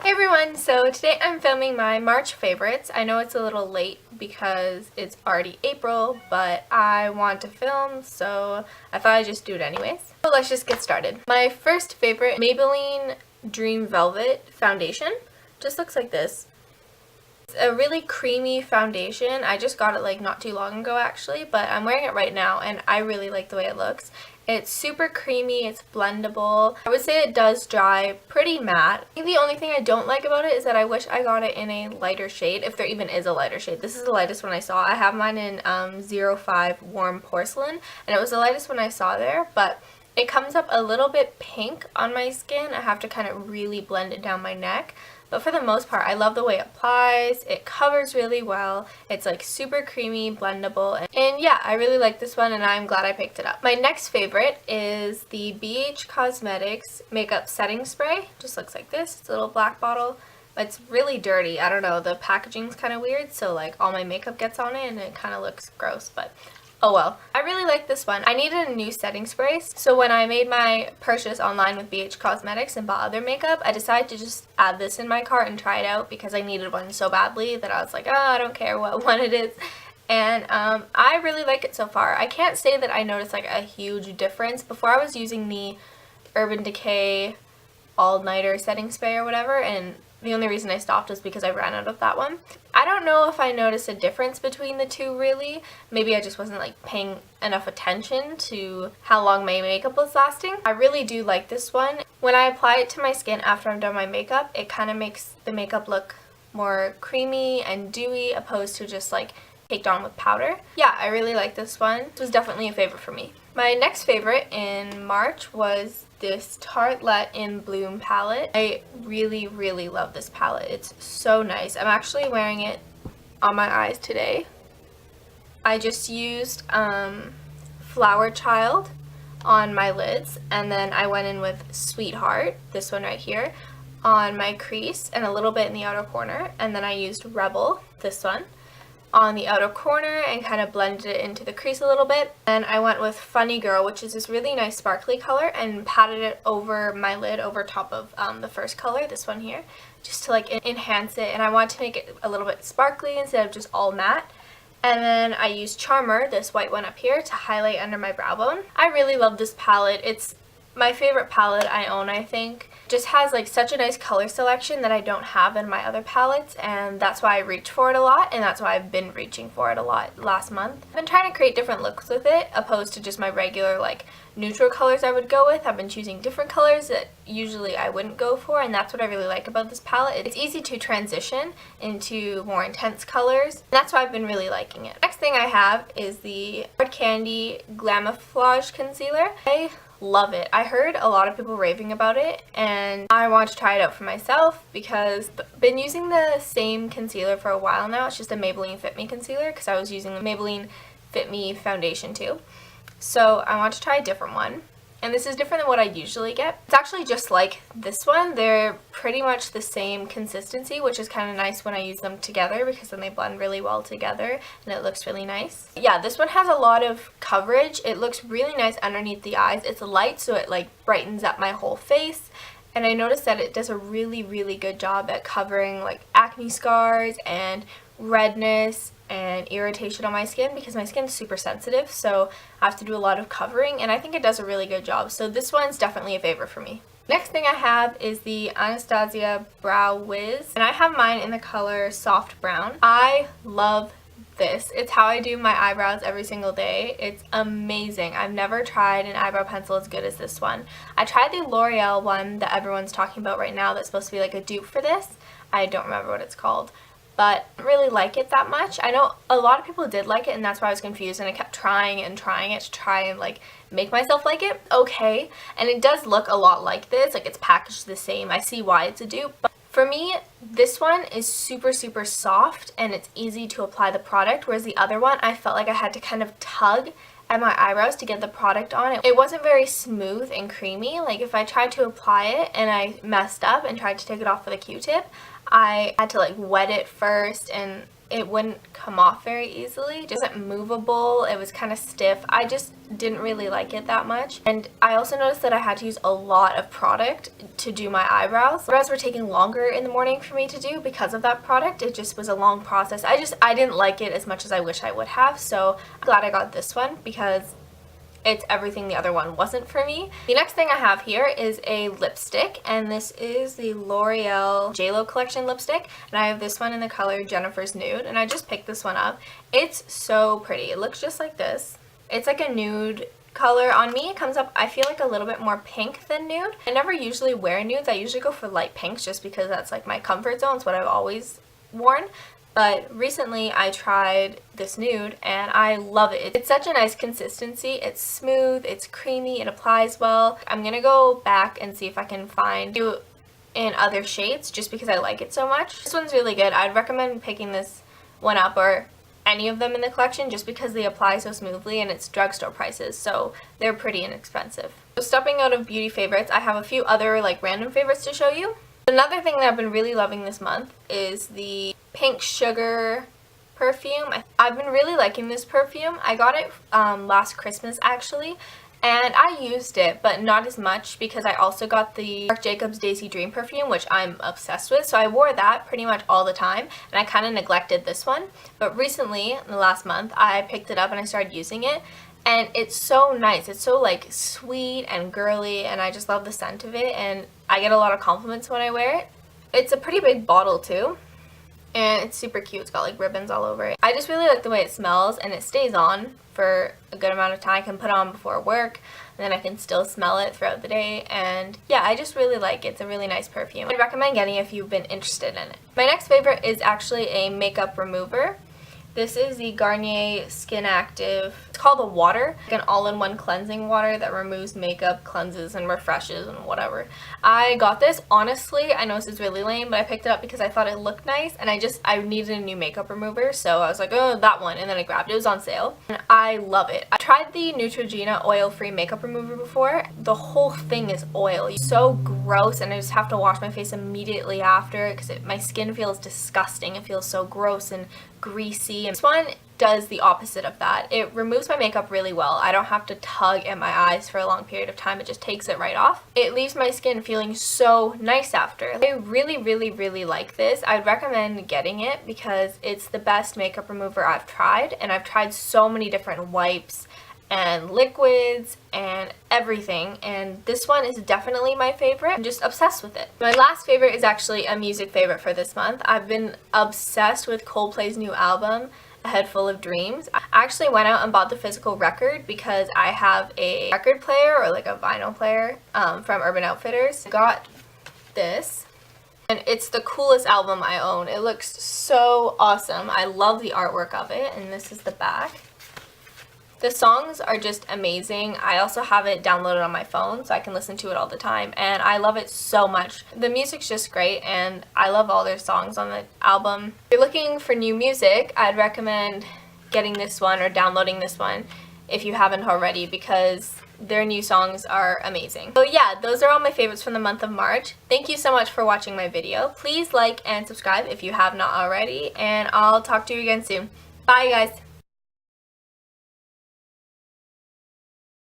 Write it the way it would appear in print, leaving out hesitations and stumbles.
Hey everyone, so today I'm filming my March favorites. I know it's a little late because it's already April, but I want to film, so I thought I'd just do it anyways. So let's just get started. My first favorite, Maybelline Dream Velvet Foundation. Just looks like this. It's a really creamy foundation. I just got it like not too long ago actually, but I'm wearing it right now and I really like the way it looks. It's super creamy, it's blendable. I would say it does dry pretty matte. I think the only thing I don't like about it is that I wish I got it in a lighter shade, if there even is a lighter shade. This is the lightest one I saw. I have mine in 05 Warm Porcelain, and it was the lightest one I saw there, but it comes up a little bit pink on my skin. I have to kind of really blend it down my neck. But for the most part, I love the way it applies. It covers really well. It's like super creamy, blendable. And yeah, I really like this one and I'm glad I picked it up. My next favorite is the BH Cosmetics Makeup Setting Spray. Just looks like this. It's a little black bottle. It's really dirty. I don't know. The packaging's kind of weird. So like all my makeup gets on it and it kind of looks gross. But oh well. I really like this one. I needed a new setting spray, so when I made my purchase online with BH Cosmetics and bought other makeup, I decided to just add this in my cart and try it out because I needed one so badly that I was like, oh, I don't care what one it is. And I really like it so far. I can't say that I noticed like a huge difference. Before I was using the Urban Decay All-Nighter setting spray or whatever, and the only reason I stopped was because I ran out of that one. I don't know if I noticed a difference between the two really. Maybe I just wasn't like paying enough attention to how long my makeup was lasting. I really do like this one. When I apply it to my skin after I'm done my makeup, it kind of makes the makeup look more creamy and dewy opposed to just like caked on with powder. Yeah, I really like this one. This was definitely a favorite for me. My next favorite in March was this Tartelette in Bloom palette. I really, really love this palette. It's so nice. I'm actually wearing it on my eyes today. I just used Flower Child on my lids, and then I went in with Sweetheart, this one right here, on my crease and a little bit in the outer corner, and then I used Rebel, this one, on the outer corner and kind of blended it into the crease a little bit. And I went with Funny Girl, which is this really nice sparkly color, and patted it over my lid over top of the first color, this one here, just to like enhance it. And I want to make it a little bit sparkly instead of just all matte. And then I used Charmer, this white one up here, to highlight under my brow bone. I really love this palette. It's my favorite palette I own, I think. Just has like such a nice color selection that I don't have in my other palettes, and that's why I reach for it a lot, and that's why I've been reaching for it a lot last month. I've been trying to create different looks with it opposed to just my regular like neutral colors I would go with. I've been choosing different colors that usually I wouldn't go for, and that's what I really like about this palette. It's easy to transition into more intense colors, and that's why I've been really liking it. Next thing I have is the Hard Candy Glamouflage Concealer. I love it. I heard a lot of people raving about it and I want to try it out for myself because I've been using the same concealer for a while now. It's just a Maybelline Fit Me concealer because I was using the Maybelline Fit Me foundation too. So I want to try a different one. And this is different than what I usually get. It's actually just like this one. They're pretty much the same consistency, which is kind of nice when I use them together because then they blend really well together and it looks really nice. Yeah, this one has a lot of coverage. It looks really nice underneath the eyes. It's light, so it like brightens up my whole face. And I noticed that it does a really, really good job at covering like acne scars and redness and irritation on my skin because my skin's super sensitive, so I have to do a lot of covering, and I think it does a really good job. So this one's definitely a favorite for me. Next thing I have is the Anastasia Brow Wiz, and I have mine in the color Soft Brown. I love this. It's how I do my eyebrows every single day. It's amazing. I've never tried an eyebrow pencil as good as this one. I tried the L'Oreal one that everyone's talking about right now that's supposed to be like a dupe for this. I don't remember what it's called, but I don't really like it that much. I know a lot of people did like it, and that's why I was confused, and I kept trying and trying it to try and like make myself like it. Okay, and it does look a lot like this, like it's packaged the same. I see why it's a dupe, but for me, this one is super, super soft and it's easy to apply the product, whereas the other one, I felt like I had to kind of tug at my eyebrows to get the product on it. It wasn't very smooth and creamy. Like if I tried to apply it and I messed up and tried to take it off with a Q-tip, I had to like wet it first, and it wouldn't come off very easily. It wasn't movable. It was kind of stiff. I just didn't really like it that much. And I also noticed that I had to use a lot of product to do my eyebrows. Eyebrows were taking longer in the morning for me to do because of that product. It just was a long process. I didn't like it as much as I wish I would have. So I'm glad I got this one because it's everything the other one wasn't for me. The next thing I have here is a lipstick, and this is the L'Oreal JLo collection lipstick, and I have this one in the color Jennifer's Nude, and I just picked this one up. It's so pretty. It looks just like this. It's like a nude color. On me, it comes up, I feel like, a little bit more pink than nude. I never usually wear nudes. I usually go for light pinks just because that's like my comfort zone. It's what I've always worn. But recently I tried this nude and I love it. It's such a nice consistency. It's smooth, it's creamy, it applies well. I'm gonna go back and see if I can find it in other shades just because I like it so much. This one's really good. I'd recommend picking this one up or any of them in the collection just because they apply so smoothly, and it's drugstore prices, so they're pretty inexpensive. So stepping out of beauty favorites, I have a few other like random favorites to show you. Another thing that I've been really loving this month is the Pink Sugar perfume. I've been really liking this perfume. I got it last Christmas actually, and I used it, but not as much because I also got the Marc Jacobs Daisy Dream perfume, which I'm obsessed with. So I wore that pretty much all the time, and I kind of neglected this one. But recently, in the last month, I picked it up and I started using it. And it's so nice. It's so like sweet and girly, and I just love the scent of it, and I get a lot of compliments when I wear it. It's a pretty big bottle too, and it's super cute. It's got like ribbons all over it. I just really like the way it smells, and it stays on for a good amount of time. I can put it on before work, and then I can still smell it throughout the day, and yeah, I just really like it. It's a really nice perfume. I'd recommend getting it if you've been interested in it. My next favorite is actually a makeup remover. This is the Garnier Skin Active. It's called the Water, like an all-in-one cleansing water that removes makeup, cleanses, and refreshes and whatever. I got this, honestly, I know this is really lame, but I picked it up because I thought it looked nice, and I needed a new makeup remover, so I was like, oh, that one, and then I grabbed it. It was on sale, and I love it. I tried the Neutrogena oil-free makeup remover before. The whole thing is oily. It's so gross, and I just have to wash my face immediately after because my skin feels disgusting. It feels so gross and greasy. And this one does the opposite of that. It removes my makeup really well. I don't have to tug at my eyes for a long period of time. It just takes it right off. It leaves my skin feeling so nice after. I really, really, really like this. I'd recommend getting it because it's the best makeup remover I've tried, and I've tried so many different wipes and liquids and everything, and this one is definitely my favorite. I'm just obsessed with it. My last favorite is actually a music favorite for this month. I've been obsessed with Coldplay's new album, A Head Full of Dreams. I actually went out and bought the physical record because I have a record player or like a vinyl player from Urban Outfitters. I got this, and it's the coolest album I own. It looks so awesome. I love the artwork of it, and this is the back. The songs are just amazing. I also have it downloaded on my phone so I can listen to it all the time, and I love it so much. The music's just great, and I love all their songs on the album. If you're looking for new music, I'd recommend getting this one or downloading this one if you haven't already because their new songs are amazing. So yeah, those are all my favorites from the month of March. Thank you so much for watching my video. Please like and subscribe if you have not already, and I'll talk to you again soon. Bye guys!